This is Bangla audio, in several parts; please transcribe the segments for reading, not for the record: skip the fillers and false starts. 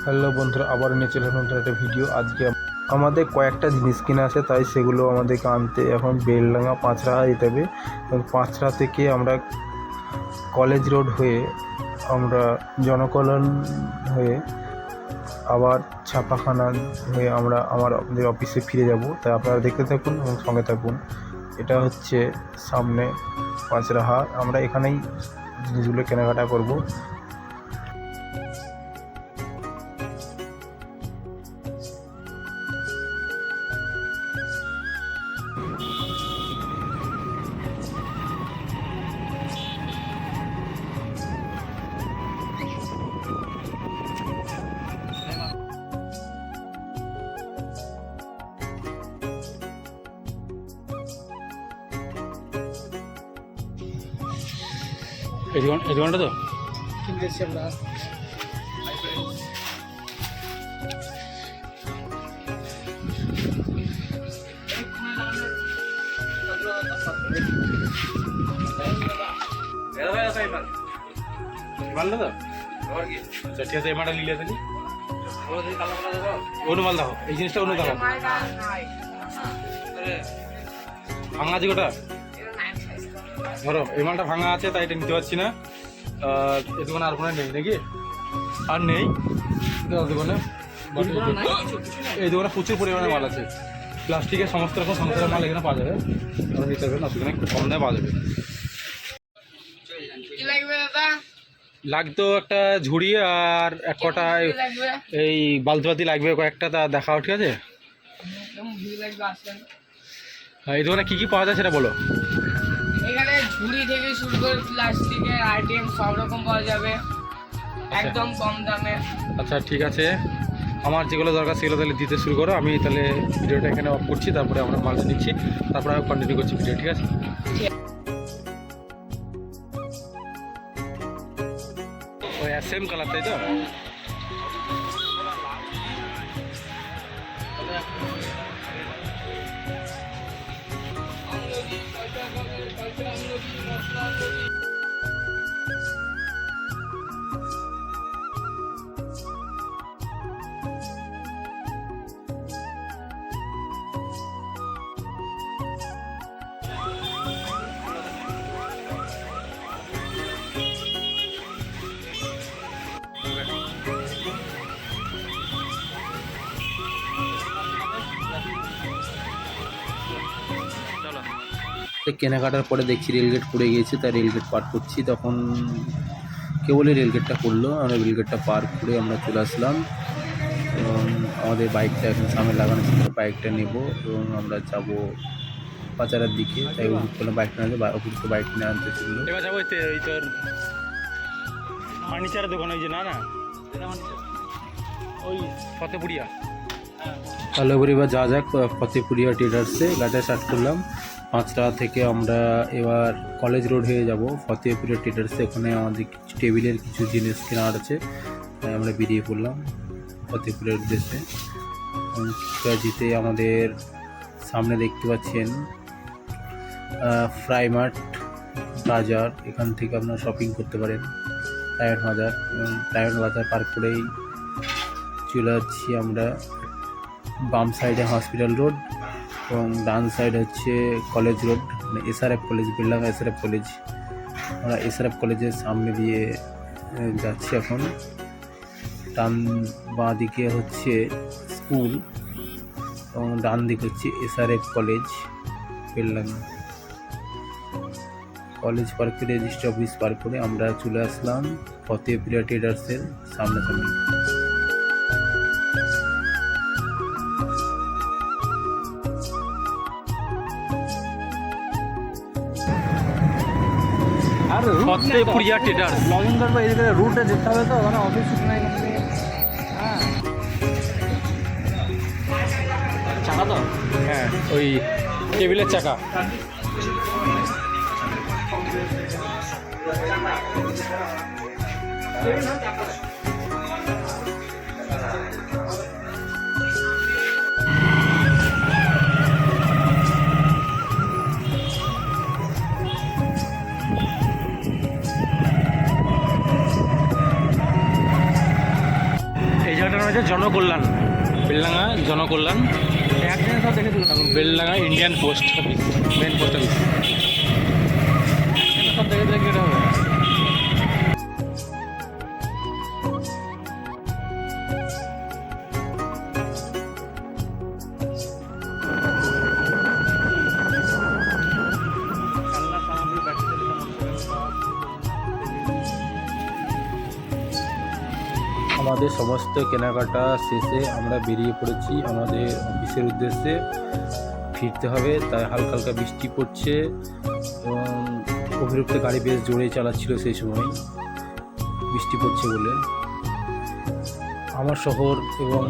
হ্যালো বন্ধুরা, আবার নিয়ে চলে নতুন একটা ভিডিও। আজকে আমাদের কয়েকটা জিনিস কেনা আছে, তাই সেগুলো আমাদেরকে আনতে এখন বেলডাঙ্গা পাঁচরাহা যেতে হবে। এবং পাঁচরা থেকে আমরা কলেজ রোড হয়ে আমরা জনকল্যাণ হয়ে আবার ছাপাখানা হয়ে আমরা আমাদের অফিসে ফিরে যাব। তাই আপনারা দেখতে থাকুন এবং সঙ্গে থাকুন। এটা হচ্ছে সামনে পাঁচরাহা, আমরা এখানেই জিনিসগুলো কেনাকাটা করব। এই দোকানটা তো ঠিক আছে। আমরা মালটা তো আচ্ছা ঠিক আছে, এই মালটা লিলে থাকি অন্য মাল দেখো, এই জিনিসটা অন্য দেখো ভাঙা আছে গোটা ধরো। এই মালটা ভাঙা আছে তাই এটা নিতে পারছি না। আর এই দোকানে আর কোনো নেই নাকি? আর নেই দোকানে। এই দোকানে প্রচুর পরিমাণে মাল আছে, প্লাস্টিকের সমস্ত রকম সংসারের মাল এখানে পাওয়া যাবে। আপনারা নিতে পারবেন, অসুবিধা নেই, খুব কম দামে পাওয়া যাবে। লাগতো একটা ঝুড়ি আর এক কটা এই বালতি লাগবে কয়েকটা, তা দেখাও ঠিক আছে। এই দোকানে কী কী পাওয়া যায় সেটা বলো। এখানে ঝুড়ি থেকে শুরু করে প্লাস্টিকের আইটেম সব রকম পাওয়া যাবে একদম কম দামে। আচ্ছা ঠিক আছে, আমার যেগুলো দরকার সেগুলো তাহলে দিতে শুরু করো। আমি তাহলে ভিডিওটা এখানে অফ করছি, তারপরে আমরা মালটা নিচ্ছি, তারপরে আমি কন্টিনিউ করছি ভিডিও, ঠিক আছে। ওই সেম কালার তাই তো? কেনাকাটার পরে দেখছি রেলগেট পড়ে গিয়েছে, তাই রেলগেট পার করছি। তখন কেবলই রেলগেটটা পড়লো, আমরা রেলগেটটা পার করে আমরা চলে আসলাম। এবং আমাদের বাইকটা এখন সামনে লাগানো ছিল, বাইকটা নেব এবং আমরা যাব বাজারের দিকে। তাই অভিযোগ করলাম বাইকটা আনতে, অভিযুক্ত বাইক কিনে আনতে ছিল। এবার যাবো এই তোর ফার্নিচারের দোকান, ওই যে না ওই ফতেপুরিয়া। তাহলে এবার যা যাক ফতেপুরিয়া ট্রেডার্সে গাড়িটা স্টার্ট করলাম। পাঁচটা থেকে আমরা এবার কলেজ রোড হয়ে যাব ফতেপুরিয়া ট্রেডার্সে। ওখানে আমাদের কিছু টেবিলের কিছু জিনিস কেনার আছে, তাই আমরা বেরিয়ে পড়লাম ফতেপুরিয়ার উদ্দেশ্যে। যেতে আমাদের সামনে দেখতে পাচ্ছেন প্রাইমার্ট বাজার, এখান থেকে আপনারা শপিং করতে পারেন। প্রাইমার্ট বাজার, এবং প্রাইমার্ট বাজার পার করেই চলে যাচ্ছি আমরা বাম সাইডে হসপিটাল রোড এবং ডান সাইড হচ্ছে কলেজ রোড, মানে SRF college, Beldanga SRF college. আমরা এসআরএফ কলেজের সামনে দিয়ে যাচ্ছি এখন। ডান বাঁ দিকে হচ্ছে স্কুল এবং ডান দিকে হচ্ছে এসআরএফ কলেজ বেলডাঙ্গা। কলেজ পার করে রেজিস্ট্রি অফিস পার করে আমরা চলে আসলাম ফতেপুরিয়া ট্রেডার্সের সামনাসামনি। আর ফতেপুরিয়া ট্রেডার্স লগ ইন করবো, এদিকে রুটে যেতে হবে তো, মানে অফিস নাই। হ্যাঁ চাকা তো, হ্যাঁ ওই টেবিলের চাকা। জায়গাটার নাম হচ্ছে জনকল্যাণ, বেলডাঙ্গা জনকল্যাণ, একদিনে সব দেখে দিল তখন Beldanga Indian post office, main post office, সব দেখে দিলে কেটে হবে। আমাদের সমস্ত কেনাকাটা শেষে আমরা বেরিয়ে পড়েছি আমাদের অফিসের উদ্দেশ্যে। ফিরতে হবে, তাই হালকা হালকা বৃষ্টি পড়ছে এবং অভিরুক্ত গাড়ি বেশ জোরে চালাচ্ছিল সেই সময় বৃষ্টি পড়ছে বলে। আমার শহর এবং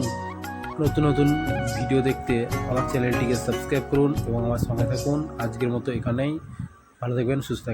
নতুন নতুন ভিডিও দেখতে আমার চ্যানেলটিকে সাবস্ক্রাইব করুন এবং আমার সঙ্গে থাকুন। আজকের মতো এখানেই, ভালো থাকবেন, সুস্থ থাকবেন।